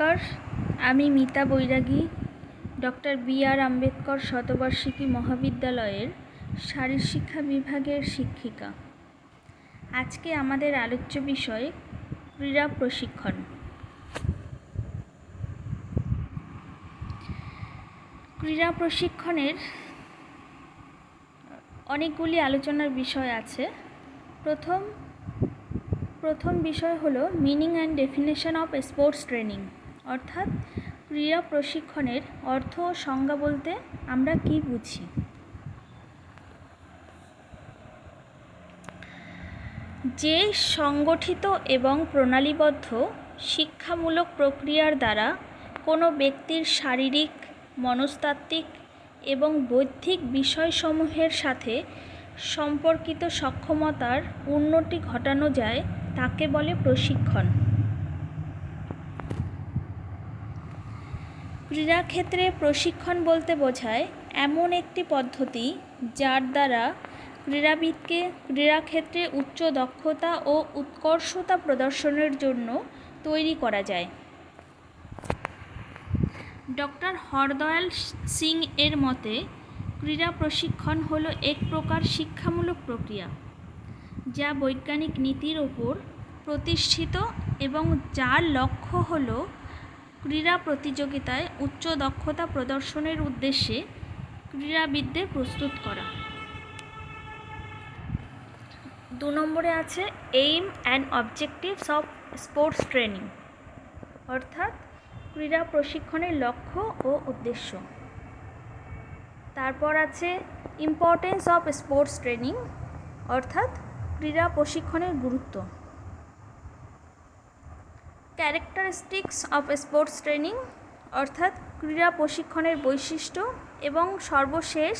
নমস্কার, আমি মিতা বৈরাগী, doctor B.R.. Ambedkar শতবার্ষিকী মহাবিদ্যালয়ের শারীরশিক্ষা বিভাগের শিক্ষিকা। আজকে আমাদের আলোচ্য বিষয় ক্রীড়া প্রশিক্ষণ। ক্রীড়া প্রশিক্ষণের অনেকগুলি আলোচনার বিষয় আছে। প্রথম বিষয় হলো meaning and definition of sports training, অর্থাৎ ক্রীড়া প্রশিক্ষণের অর্থ ও সংজ্ঞা বলতে আমরা কি বুঝি। যে সংগঠিত এবং প্রণালীবদ্ধ শিক্ষামূলক প্রক্রিয়ার দ্বারা কোনো ব্যক্তির শারীরিক, মনস্তাত্ত্বিক এবং বৌদ্ধিক বিষয়সমূহের সাথে সম্পর্কিত সক্ষমতার উন্নতি ঘটানো যায় তাকে বলে প্রশিক্ষণ। ক্রীড়াক্ষেত্রে প্রশিক্ষণ বলতে বোঝায় এমন একটি পদ্ধতি যার দ্বারা ক্রীড়াবিদকে ক্রীড়াক্ষেত্রে উচ্চ দক্ষতা ও উৎকর্ষতা প্রদর্শনের জন্য তৈরি করা যায়। ডক্টর হরদয়াল সিং এর মতে ক্রীড়া প্রশিক্ষণ হলো এক প্রকার শিক্ষামূলক প্রক্রিয়া যা বৈজ্ঞানিক নীতির ওপর প্রতিষ্ঠিত এবং যার লক্ষ্য হলো ক্রীড়া প্রতিযোগিতায় উচ্চ দক্ষতা প্রদর্শনের উদ্দেশ্যে ক্রীড়াবিদদের প্রস্তুত করা। 2 নম্বরে আছে aim and objectives of sports training, অর্থাৎ ক্রীড়া প্রশিক্ষণের লক্ষ্য ও উদ্দেশ্য। তারপর আছে ইম্পর্টেন্স অফ স্পোর্টস ট্রেনিং, অর্থাৎ ক্রীড়া প্রশিক্ষণের গুরুত্ব। ক্যারেক্টারিস্টিক্স অফ স্পোর্টস ট্রেনিং, অর্থাৎ ক্রীড়া প্রশিক্ষণের বৈশিষ্ট্য। এবং সর্বশেষ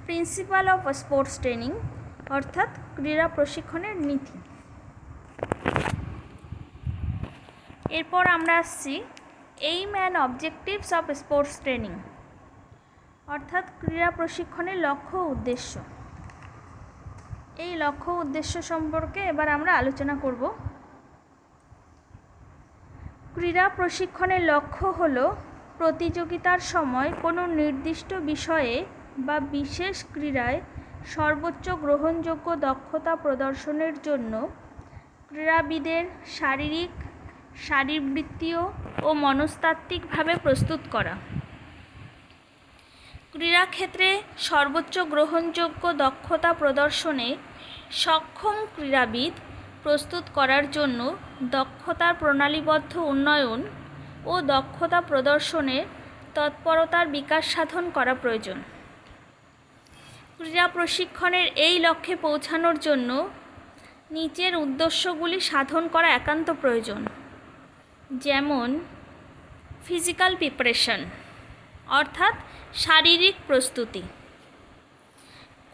প্রিন্সিপাল অফ স্পোর্টস ট্রেনিং, অর্থাৎ ক্রীড়া প্রশিক্ষণের নীতি। এরপর আমরা আসছি aim and objectives of sports training, অর্থাৎ ক্রীড়া প্রশিক্ষণের লক্ষ্য ও উদ্দেশ্য। এই লক্ষ্য উদ্দেশ্য সম্পর্কে এবার আমরা আলোচনা করব। ক্রীড়া প্রশিক্ষণের লক্ষ্য হলো প্রতিযোগিতার সময় কোনো নির্দিষ্ট বিষয়ে বা বিশেষ ক্রীড়ায় সর্বোচ্চ গ্রহণযোগ্য দক্ষতা প্রদর্শনের জন্য ক্রীড়াবিদের শারীরিক, শারীরবৃত্তীয় ও মনস্তাত্ত্বিকভাবে প্রস্তুত করা। ক্রীড়াক্ষেত্রে সর্বোচ্চ গ্রহণযোগ্য দক্ষতা প্রদর্শনে সক্ষম ক্রীড়াবিদ প্রস্তুত করার জন্য দক্ষতার প্রণালীবদ্ধ উন্নয়ন ও দক্ষতা প্রদর্শনের তৎপরতার বিকাশ সাধন করা প্রয়োজন। ক্রীড়া প্রশিক্ষণের এই লক্ষ্যে পৌঁছানোর জন্য নিচের উদ্দেশ্যগুলি সাধন করা একান্ত প্রয়োজন, যেমন ফিজিক্যাল প্রিপারেশন, অর্থাৎ শারীরিক প্রস্তুতি।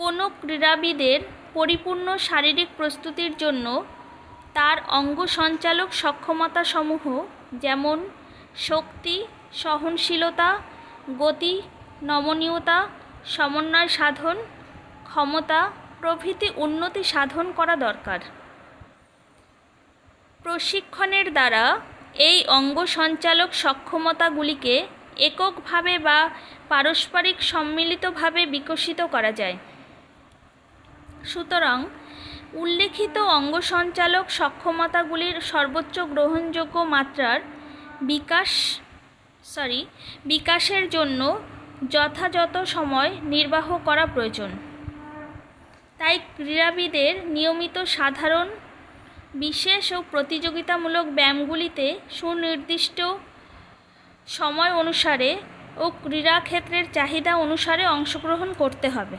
কোনো ক্রীড়াবিদের পরিপূর্ণ শারীরিক প্রস্তুতির জন্য তার অঙ্গ সঞ্চালক সক্ষমতাসমূহ যেমন শক্তি, সহনশীলতা, গতি, নমনীয়তা, সমন্বয় সাধন, ক্ষমতা প্রভৃতি উন্নতি সাধন করা দরকার। প্রশিক্ষণের দ্বারা এই অঙ্গ সঞ্চালক সক্ষমতাগুলিকে এককভাবে বা পারস্পরিক সম্মিলিতভাবে বিকশিত করা যায়। সুতরাং উল্লেখিত অঙ্গ সঞ্চালক সক্ষমতাগুলির সর্বোচ্চ গ্রহণযোগ্য মাত্রার বিকাশের জন্য যথাযথ সময় নির্বাহ করা প্রয়োজন। তাই ক্রীড়াবিদের নিয়মিত সাধারণ, বিশেষ ও প্রতিযোগিতামূলক ব্যায়ামগুলিতে সুনির্দিষ্ট সময় অনুসারে ও ক্রীড়াক্ষেত্রের চাহিদা অনুসারে অংশগ্রহণ করতে হবে।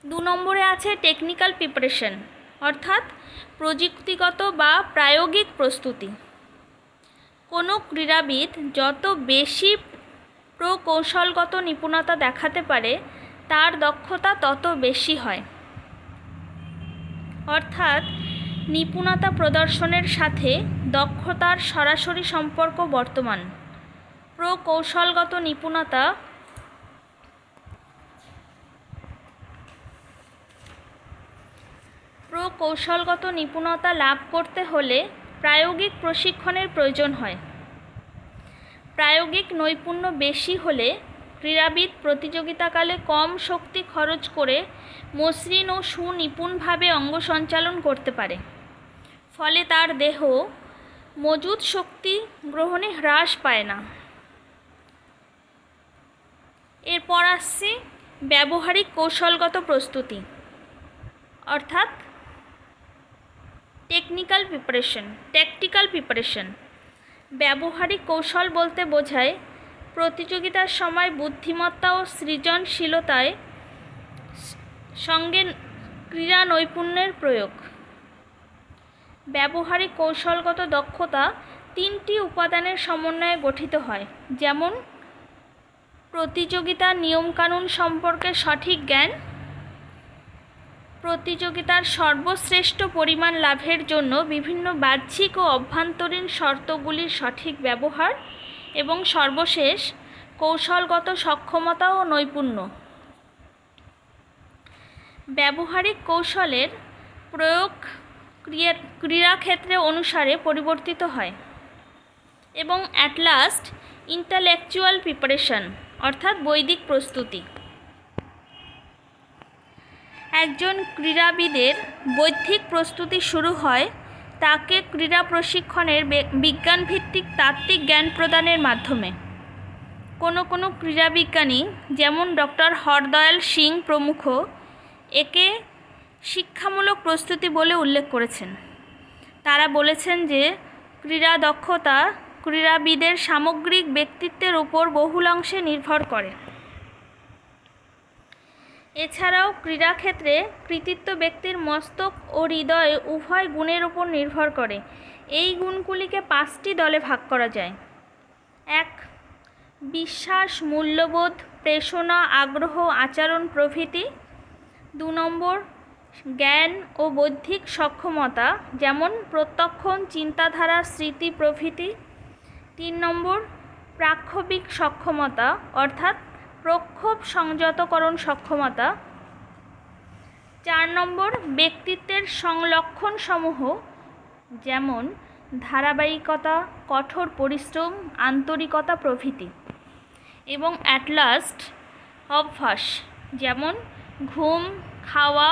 2 নম্বরে আছে টেকনিক্যাল প্রিপারেশন, অর্থাৎ প্রযুক্তিগত বা প্রায়োগিক প্রস্তুতি। কোনো ক্রীড়াবিদ যত বেশি প্রকৌশলগত নিপুণতা দেখাতে পারে তার দক্ষতা তত বেশি হয়। অর্থাৎ নিপুণতা প্রদর্শনের সাথে দক্ষতার সরাসরি সম্পর্ক বর্তমান। প্রকৌশলগত নিপুণতা লাভ করতে হলে প্রায়োগিক প্রশিক্ষণের প্রয়োজন হয়। প্রায়োগিক নৈপুণ্য বেশি হলে ক্রীড়াবিদ প্রতিযোগিতাকালে কম শক্তি খরচ করে মসৃণ ও সুনিপুণভাবে অঙ্গ সঞ্চালন করতে পারে, ফলে তার দেহ মজুদ শক্তি গ্রহণে হ্রাস পায় না। এরপর আসছে ব্যবহারিক কৌশলগত প্রস্তুতি, অর্থাৎ ট্যাকটিক্যাল প্রিপারেশন। ব্যবহারিক কৌশল বলতে বোঝায় প্রতিযোগিতার সময় বুদ্ধিমত্তা ও সৃজনশীলতায় সঙ্গে ক্রীড়া নৈপুণ্যের প্রয়োগ। ব্যবহারিক কৌশলগত দক্ষতা 3টি উপাদানের সমন্বয়ে গঠিত হয়, যেমন প্রতিযোগিতার নিয়মকানুন সম্পর্কে সঠিক জ্ঞান, প্রতিযোগিতার সর্বশ্রেষ্ঠ পরিমাণ লাভের জন্য বিভিন্ন বাহ্যিক ও অভ্যন্তরীণ শর্তগুলির সঠিক ব্যবহার, এবং সর্বশেষ কৌশলগত সক্ষমতা ও নৈপুণ্য। ব্যবহারিক কৌশলের প্রয়োগ ক্রীড়াক্ষেত্রে অনুসারে পরিবর্তিত হয় এবং অ্যাট লাস্ট ইন্টালেকচুয়াল প্রিপারেশন, অর্থাৎ বৈদিক প্রস্তুতি। একজন ক্রীড়াবিদের বৌদ্ধিক প্রস্তুতি শুরু হয় তাকে ক্রীড়া প্রশিক্ষণের বিজ্ঞানভিত্তিক তাত্ত্বিক জ্ঞান প্রদানের মাধ্যমে। কোনো ক্রীড়াবিজ্ঞানী যেমন ডক্টর হরদয়াল সিং প্রমুখ একে শিক্ষামূলক প্রস্তুতি বলে উল্লেখ করেছেন। তারা বলেছেন যে ক্রীড়া দক্ষতা ক্রীড়াবিদের সামগ্রিক ব্যক্তিত্বের উপর বহুলাংশে নির্ভর করে। এছাড়াও ক্রীড়াক্ষেত্রে কৃতিত্ব ব্যক্তির মস্তক ও হৃদয় উভয় গুণের উপর নির্ভর করে। এই গুণগুলিকে 5টি দলে ভাগ করা যায়। 1. বিশ্বাস, মূল্যবোধ, প্রেষণা, আগ্রহ, আচরণ প্রভৃতি। 2 নম্বর জ্ঞান ও বৌদ্ধিক সক্ষমতা, যেমন প্রত্যক্ষণ, চিন্তাধারা, স্মৃতি প্রভৃতি। 3 নম্বর প্রাক্ষোভিক সক্ষমতা, অর্থাৎ প্রক্ষোভ সংযতকরণ সক্ষমতা। 4 নম্বর ব্যক্তিত্বের সংলক্ষণসমূহ, যেমন ধারাবাহিকতা, কঠোর পরিশ্রম, আন্তরিকতা প্রভৃতি। এবং অ্যাট লাস্ট অভ্যাস, যেমন ঘুম, খাওয়া,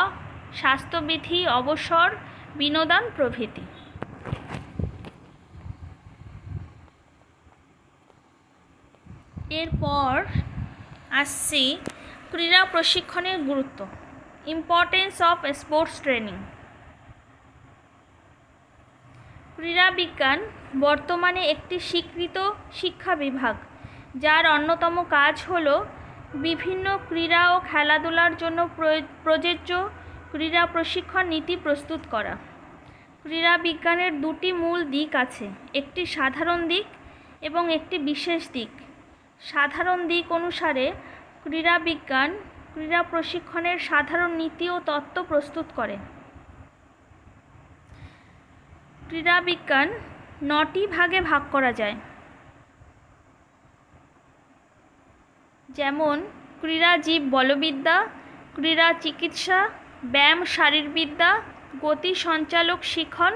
স্বাস্থ্যবিধি, অবসর, বিনোদন প্রভৃতি। এরপর আসছি ক্রীড়া প্রশিক্ষণের গুরুত্ব, ইম্পর্টেন্স অফ স্পোর্টস ট্রেনিং। ক্রীড়াবিজ্ঞান বর্তমানে একটি স্বীকৃত শিক্ষা বিভাগ, যার অন্যতম কাজ হল বিভিন্ন ক্রীড়া ও খেলাধুলার জন্য প্রযোজ্য ক্রীড়া প্রশিক্ষণ নীতি প্রস্তুত করা। ক্রীড়াবিজ্ঞানের 2টি মূল দিক আছে, একটি সাধারণ দিক এবং একটি বিশেষ দিক। সাধারণ দিক অনুসারে ক্রীড়াবিজ্ঞান ক্রীড়া প্রশিক্ষণের সাধারণ নীতি ও তত্ত্ব প্রস্তুত করে। ক্রীড়াবিজ্ঞান 9টি ভাগে ভাগ করা যায়, যেমন ক্রীড়া জীব বলবিদ্যা, ক্রীড়া চিকিৎসা, ব্যায়াম শারীরবিদ্যা, গতি সঞ্চালক শিখন,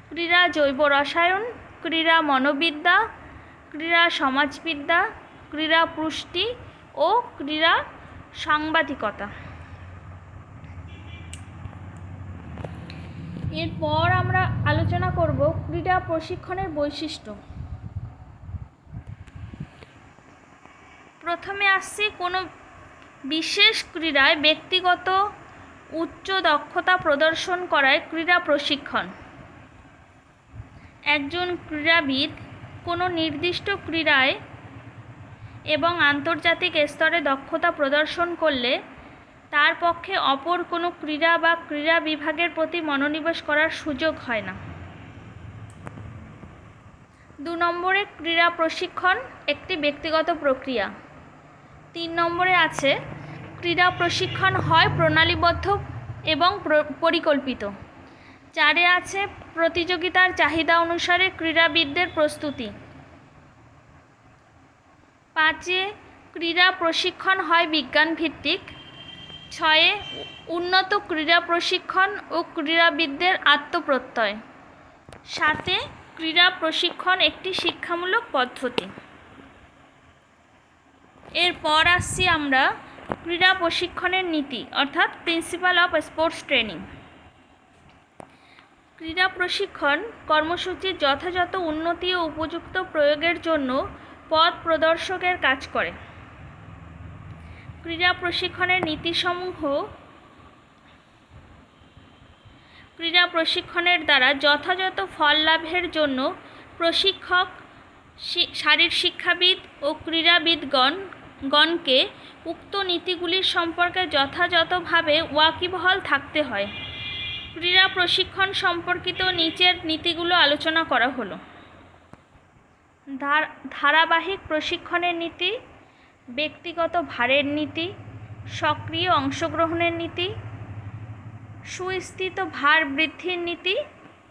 ক্রীড়া জৈব রসায়ন, ক্রীড়া মনোবিদ্যা, ক্রীড়া সমাজবিদ্যা, ক্রীড়া পুষ্টি ও ক্রীড়া সাংবাদিকতা। এরপর আমরা আলোচনা করব ক্রীড়া প্রশিক্ষণের বৈশিষ্ট্য। প্রথমে আসছে কোনো বিশেষ ক্রীড়ায় ব্যক্তিগত উচ্চ দক্ষতা প্রদর্শন করায় ক্রীড়া প্রশিক্ষণ। একজন ক্রীড়াবিদ কোনো নির্দিষ্ট ক্রীড়ায় এবং আন্তর্জাতিক স্তরে দক্ষতা প্রদর্শন করলে তার পক্ষে অপর কোনো ক্রীড়া বা ক্রীড়া বিভাগের প্রতি মনোনিবেশ করার সুযোগ হয় না। 2 নম্বরে ক্রীড়া প্রশিক্ষণ একটি ব্যক্তিগত প্রক্রিয়া। 3 নম্বরে আছে ক্রীড়া প্রশিক্ষণ হয় প্রণালীবদ্ধ এবং পরিকল্পিত। 4 আছে প্রতিযোগিতার চাহিদা অনুসারে ক্রীড়াবিদদের প্রস্তুতি। 5 ক্রীড়া প্রশিক্ষণ হয় বিজ্ঞানভিত্তিক। 6 উন্নত ক্রীড়া প্রশিক্ষণ ও ক্রীড়াবিদদের আত্মপ্রত্যয়। 7 ক্রীড়া প্রশিক্ষণ একটি শিক্ষামূলক পদ্ধতি। এরপর আসছি আমরা ক্রীড়া প্রশিক্ষণের নীতি অর্থাৎ প্রিন্সিপাল অফ স্পোর্টস ট্রেনিং। ক্রীড়া প্রশিক্ষণ কর্মসূচির যথাযথ উন্নতি ও উপযুক্ত প্রয়োগের জন্য পথ প্রদর্শকের কাজ করে। ক্রীড়া প্রশিক্ষণের নীতিসমূহ ক্রীড়া প্রশিক্ষণের দ্বারা যথাযথ ফল লাভের জন্য প্রশিক্ষক, শারীর শিক্ষাবিদ ও ক্রীড়াবিদগণকে উক্ত নীতিগুলির সম্পর্কে যথাযথভাবে ওয়াকিবহাল থাকতে হয়। ক্রীড়া প্রশিক্ষণ সম্পর্কিত নিচের নীতিগুলো আলোচনা করা হলো। ধারাবাহিক প্রশিক্ষণের নীতি, ব্যক্তিগত ভারের নীতি, সক্রিয় অংশগ্রহণের নীতি, সুস্থিত ভার বৃদ্ধির নীতি,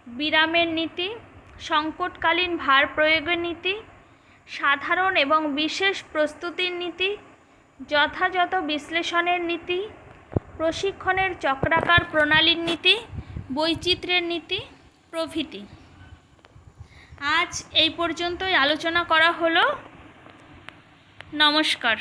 বিরামের নীতি, সংকটকালীন ভার প্রয়োগের নীতি, সাধারণ এবং বিশেষ প্রস্তুতির নীতি, যথাযথ বিশ্লেষণের নীতি, প্রশিক্ষণের চক্রাকার প্রণালীর নীতি, বৈচিত্র্যের নীতি প্রভৃতি। আজ এই পর্যন্তই আলোচনা করা হলো। নমস্কার।